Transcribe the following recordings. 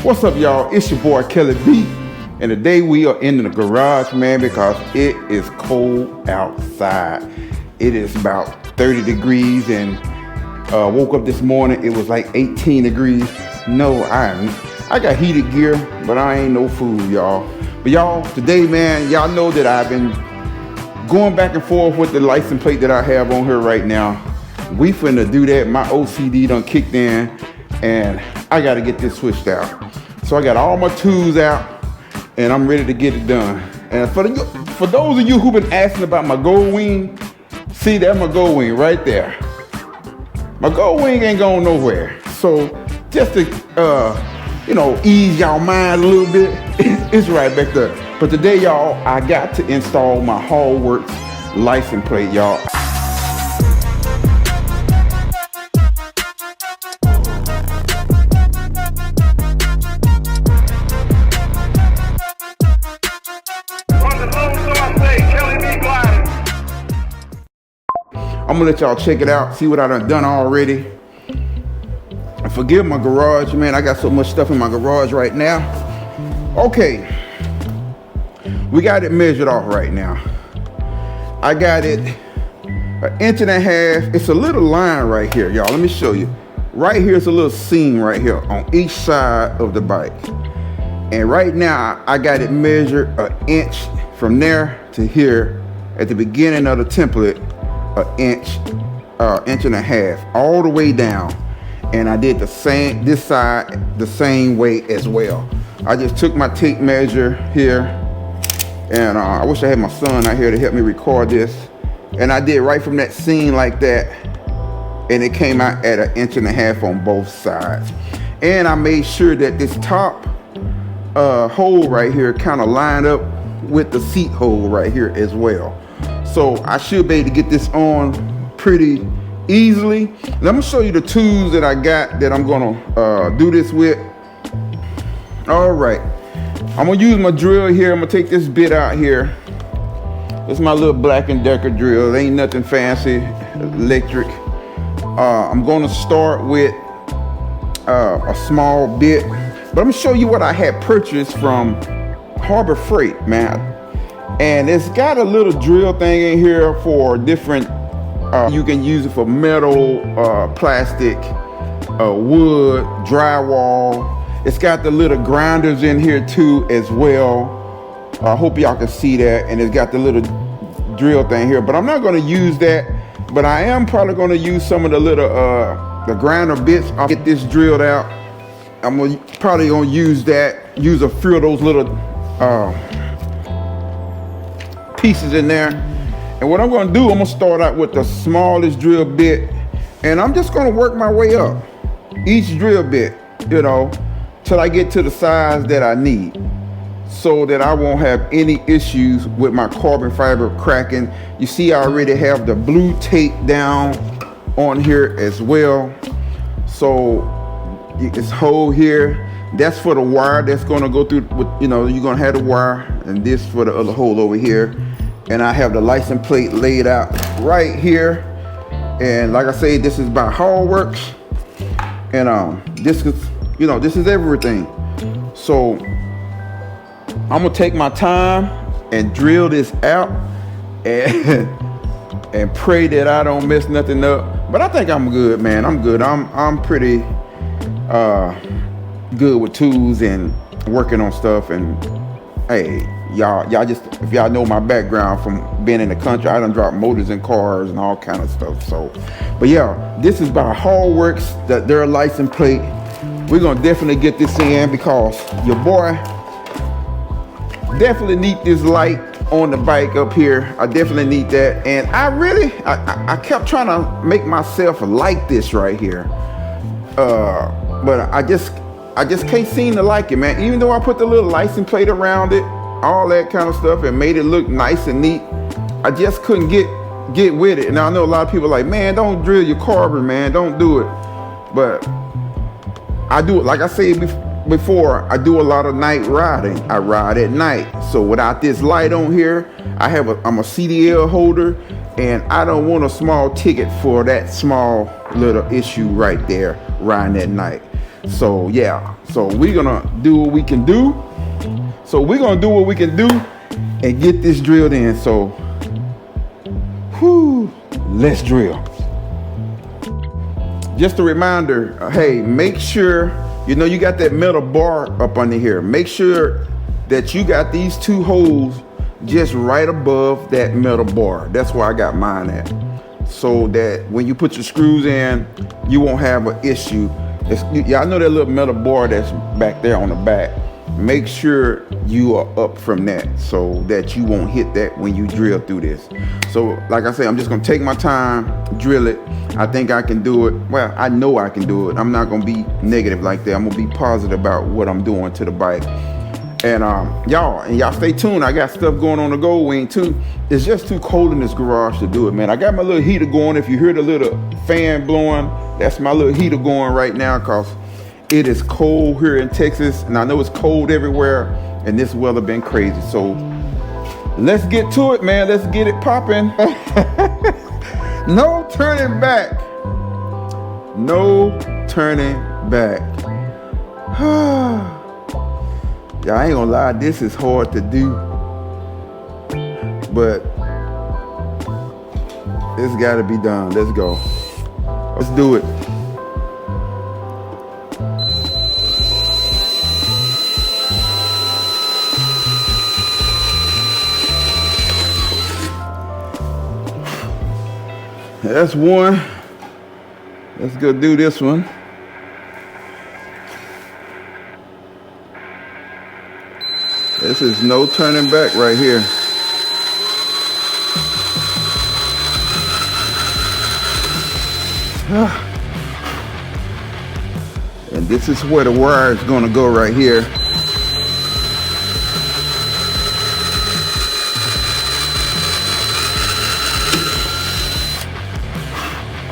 What's up, y'all? It's your boy Kelly B, and today we are in the garage, man, because it is cold outside. It is about 30 degrees, and woke up this morning, it was like 18 degrees. No, I got heated gear, but I ain't no fool, y'all. But y'all, today, man, y'all know that I've been going back and forth with the license plate that I have on here right now. We finna do that. My OCD done kicked in, and I gotta get this switched out. So I got all my tools out, and I'm ready to get it done. And for those of you who've been asking about my Goe Wing, see, that's my Goe Wing right there. My Goe Wing ain't going nowhere. So just to, ease y'all mind a little bit, it's right back there. But today, y'all, I got to install my HOGWORKZ license plate, y'all. I'm gonna let y'all check it out, see what I done already. And forgive my garage, man. I got so much stuff in my garage right now. Okay, we got it measured off right now. I got it 1.5 inches. It's a little line right here, y'all. Let me show you. Right here is a little seam right here on each side of the bike. And right now, I got it measured 1 inch from there to here at the beginning of the template. 1.5 inches, all the way down. And I did this side the same way as well. I just took my tape measure here, and I wish I had my son out here to help me record this. And I did right from that seam like that, and it came out at 1.5 inches on both sides. And I made sure that this top hole right here kind of lined up with the seat hole right here as well. So I should be able to get this on pretty easily. And I'm gonna show you the tools that I got that I'm gonna do this with. All right, I'm gonna use my drill here. I'm gonna take this bit out here. It's my little Black & Decker drill. It ain't nothing fancy, electric. I'm gonna start with a small bit, but I'm gonna show you what I had purchased from Harbor Freight, man. And it's got a little drill thing in here for different, you can use it for metal, plastic, wood, drywall. It's got the little grinders in here too as well. I hope y'all can see that. And it's got the little drill thing here, but I'm not gonna use that. But I am probably gonna use some of the little, the grinder bits. I'll get this drilled out. I'm probably gonna use that, use a few of those little, pieces in there. And what I'm going to do, I'm going to start out with the smallest drill bit, and I'm just going to work my way up each drill bit, till I get to the size that I need, so that I won't have any issues with my carbon fiber cracking. You see, I already have the blue tape down on here as well. So this hole here, that's for the wire that's going to go through with, you're going to have the wire, and this for the other hole over here. And I have the license plate laid out right here. And like I say, this is by HOGWORKZ. And this is, this is everything. So I'm gonna take my time and drill this out and pray that I don't mess nothing up. But I think I'm good, man. I'm good. I'm pretty good with tools and working on stuff. And hey, y'all just, if y'all know my background from being in the country, I done dropped motors in cars and all kind of stuff. So, but yeah, this is by HOGWORKZ, their license plate. We're gonna definitely get this in because your boy definitely need this light on the bike up here. I definitely need that. And I kept trying to make myself like this right here. But I just can't seem to like it, man. Even though I put the little license plate around it, all that kind of stuff, and made it look nice and neat, I just couldn't get with it. And I know a lot of people are like, man, don't drill your carbon, man, don't do it. But I do it, like I said before, I do a lot of night riding. I ride at night. So without this light on here, I'm a CDL holder, and I don't want a small ticket for that small little issue right there riding at night. So yeah, so we're gonna do what we can do. And get this drilled in. So, whew, let's drill. Just a reminder, hey, make sure, you know, you got that metal bar up under here. Make sure that you got these 2 holes just right above that metal bar. That's where I got mine at. So that when you put your screws in, you won't have an issue. Yeah, I know that little metal bar that's back there on the back. Make sure you are up from that so that you won't hit that when you drill through this. So like I say, I'm just gonna take my time, drill it. I think I can do it. Well, I know I can do it. I'm not gonna be negative like that. I'm gonna be positive about what I'm doing to the bike. And y'all stay tuned. I got stuff going on the Gold Wing too. It's just too cold in this garage to do it, man. I got my little heater going. If you hear the little fan blowing, that's my little heater going right now, cause it is cold here in Texas, and I know it's cold everywhere, and this weather been crazy. So let's get to it, man. Let's get it popping. No turning back. No turning back. Yeah, I ain't gonna lie, this is hard to do, but it's gotta be done. Let's go. Let's do it. That's one. Let's go do this one. This is no turning back right here. And this is where the wire is going to go right here.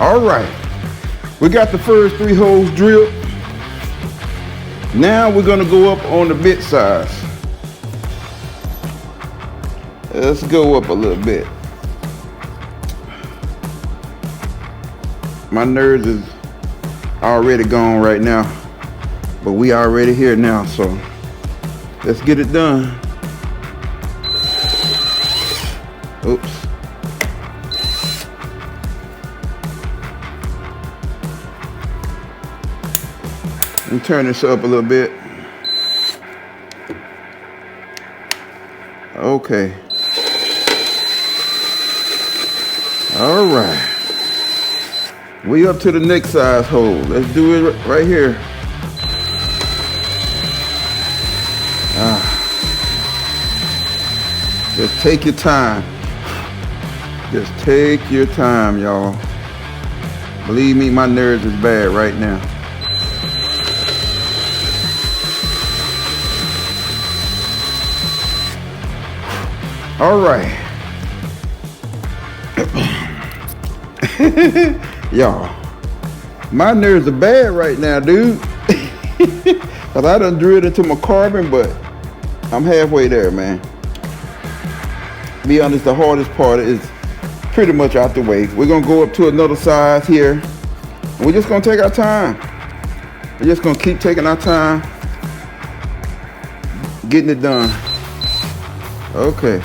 All right, we got the first 3 holes drilled. Now we're gonna go up on the bit size. Let's go up a little bit. My nerves is already gone right now, but we already here now, so let's get it done. Oops. And turn this up a little bit. Okay. All right. We up to the next size hole. Let's do it right here. Just take your time. Just take your time, y'all. Believe me, my nerves is bad right now. All right. Y'all, my nerves are bad right now, dude. Cause I done drilled into my carbon, but I'm halfway there, man. To be honest, the hardest part is pretty much out the way. We're gonna go up to another size here. And we're just gonna take our time. We're just gonna keep taking our time, getting it done. Okay.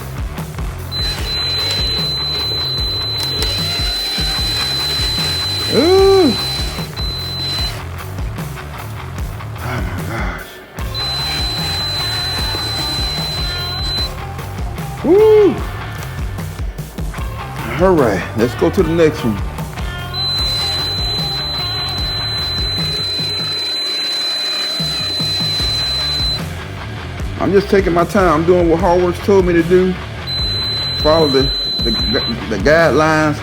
Ooh. Oh my gosh. Woo. All right, let's go to the next one. I'm just taking my time. I'm doing what HOGWORKZ told me to do. Follow the guidelines.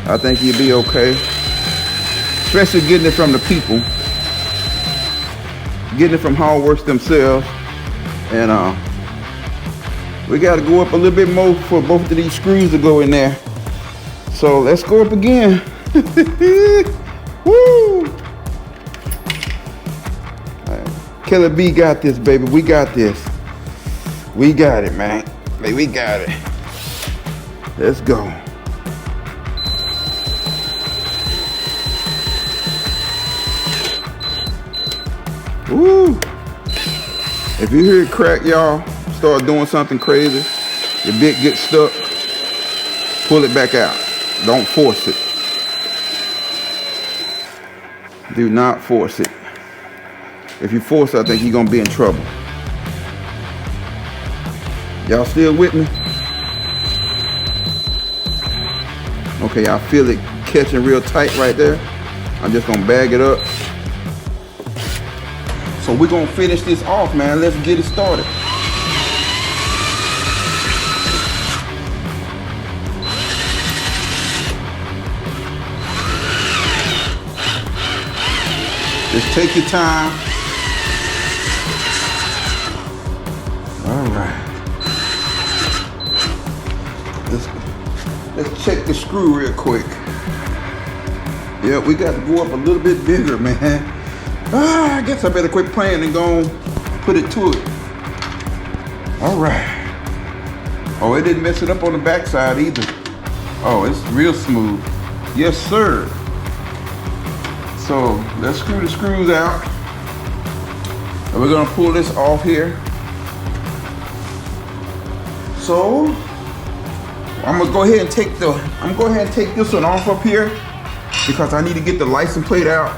I think you'll be okay. Especially getting it from the people. Getting it from HOGWORKZ themselves. And we got to go up a little bit more for both of these screws to go in there. So let's go up again. Woo! Right. Killer B got this, baby. We got this. We got it, man. Hey, we got it. Let's go. Woo! If you hear it crack, y'all, start doing something crazy, your bit gets stuck, pull it back out. Don't force it. Do not force it. If you force it, I think you're gonna be in trouble. Y'all still with me? Okay, I feel it catching real tight right there. I'm just gonna bag it up. So we're gonna finish this off, man. Let's get it started. Just take your time. All right. Let's check the screw real quick. Yeah, we got to go up a little bit bigger, man. I guess I better quit playing and go put it to it. All right. Oh, it didn't mess it up on the backside either. Oh, it's real smooth. Yes, sir. So let's screw the screws out. And we're gonna pull this off here. So I'm gonna go ahead and take this one off up here because I need to get the license plate out.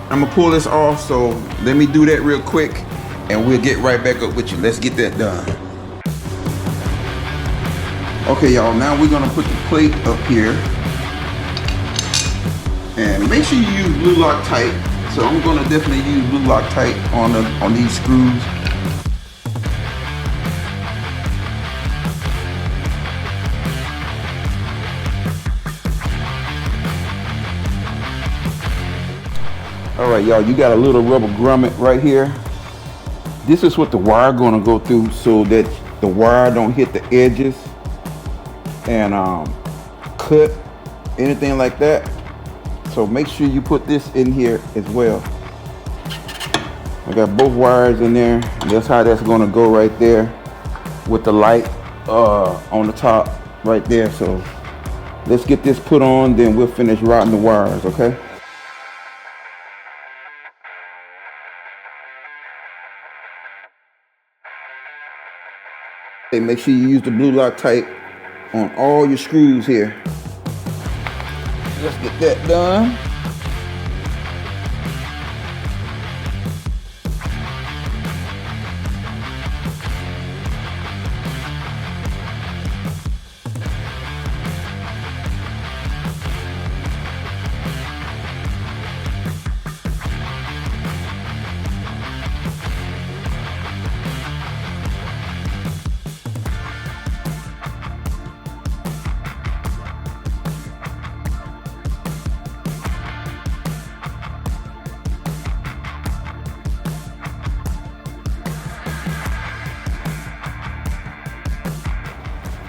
I'm gonna pull this off, so let me do that real quick and we'll get right back up with you. Let's get that done. Okay, y'all, now we're gonna put the plate up here. And make sure you use blue Loctite. So I'm gonna definitely use blue Loctite on these screws. All right, y'all, you got a little rubber grommet right here. This is what the wire gonna go through so that the wire don't hit the edges and cut anything like that. So make sure you put this in here as well. I got both wires in there. That's how that's gonna go right there with the light on the top right there. So let's get this put on, then we'll finish routing the wires, okay? Okay, make sure you use the blue Loctite on all your screws here. Let's get that done.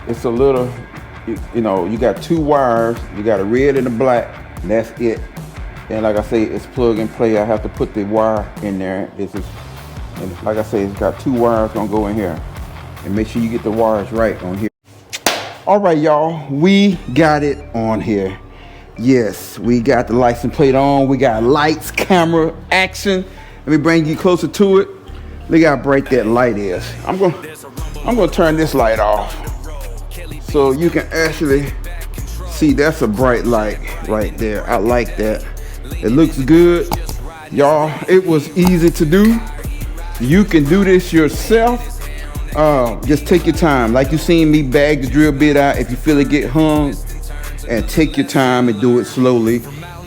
It's a little, you know, you got two wires. You got a red and a black, and that's it. And like I say, it's plug and play. I have to put the wire in there. And like I say, it's got two wires gonna go in here. And make sure you get the wires right on here. All right, y'all, we got it on here. Yes, we got the license plate on. We got lights, camera, action. Let me bring you closer to it. Look how bright that light is. I'm gonna turn this light off, so you can actually see that's a bright light right there. I like that. It looks good. Y'all, it was easy to do. You can do this yourself. Just take your time. Like you seen me bag the drill bit out. If you feel it get hung, and take your time and do it slowly.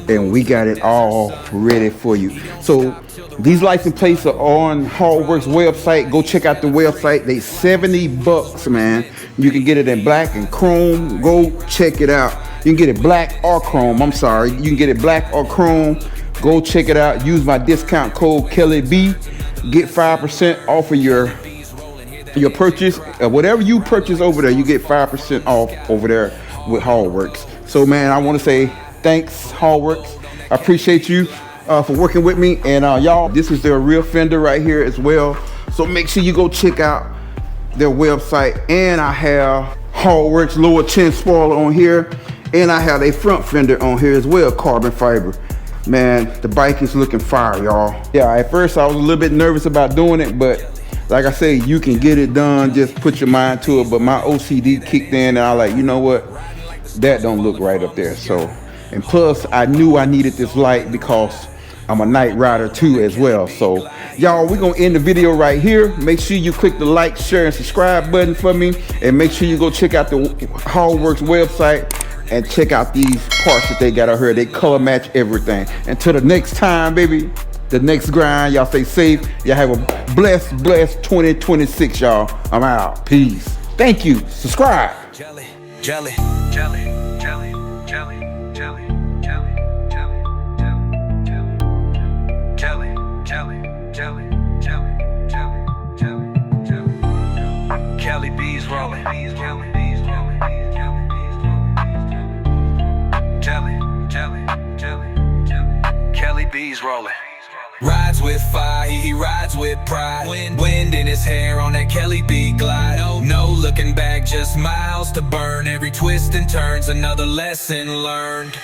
And we got it all ready for you. So these license plates are on HOGWORKZ website. Go check out the website. They $70, man. You can get it in black and chrome. Go check it out. You can get it black or chrome. I'm sorry. You can get it black or chrome. Go check it out. Use my discount code KellyB. Get 5% off of your purchase. Whatever you purchase over there, you get 5% off over there with HOGWORKZ. So, man, I want to say thanks, HOGWORKZ. I appreciate you for working with me. And y'all, this is their real Fender right here as well. So make sure you go check out their website. And I have HOGWORKZ lower chin spoiler on here. And I have a front fender on here as well, carbon fiber. man, the bike is looking fire, y'all. Yeah, at first I was a little bit nervous about doing it, but like I say, you can get it done, just put your mind to it. But my OCD kicked in and I like, you know what, that don't look right up there. So, and plus I knew I needed this light because I'm a night rider too as well. So y'all, we're gonna end the video right here. Make sure you click the like, share, and subscribe button for me, and make sure you go check out the HOGWORKZ website and check out these parts that they got out here. They color match everything. Until the next time, baby, the next grind, y'all stay safe. Y'all have a blessed 2026, y'all. I'm out. Peace. Thank you. Subscribe. Jelly, jelly, jelly, jelly, jelly, jelly, jelly, jelly, jelly, jelly, jelly, jelly, jelly, jelly, jelly, jelly. Kelly B's rolling. Kelly B's rolling. Jelly, jelly, jelly, jelly. Kelly B's rolling. Rides with fire, he rides with pride. Wind in his hair on that Kelly B glide. No looking back, just miles to burn. Every twist and turn's another lesson learned.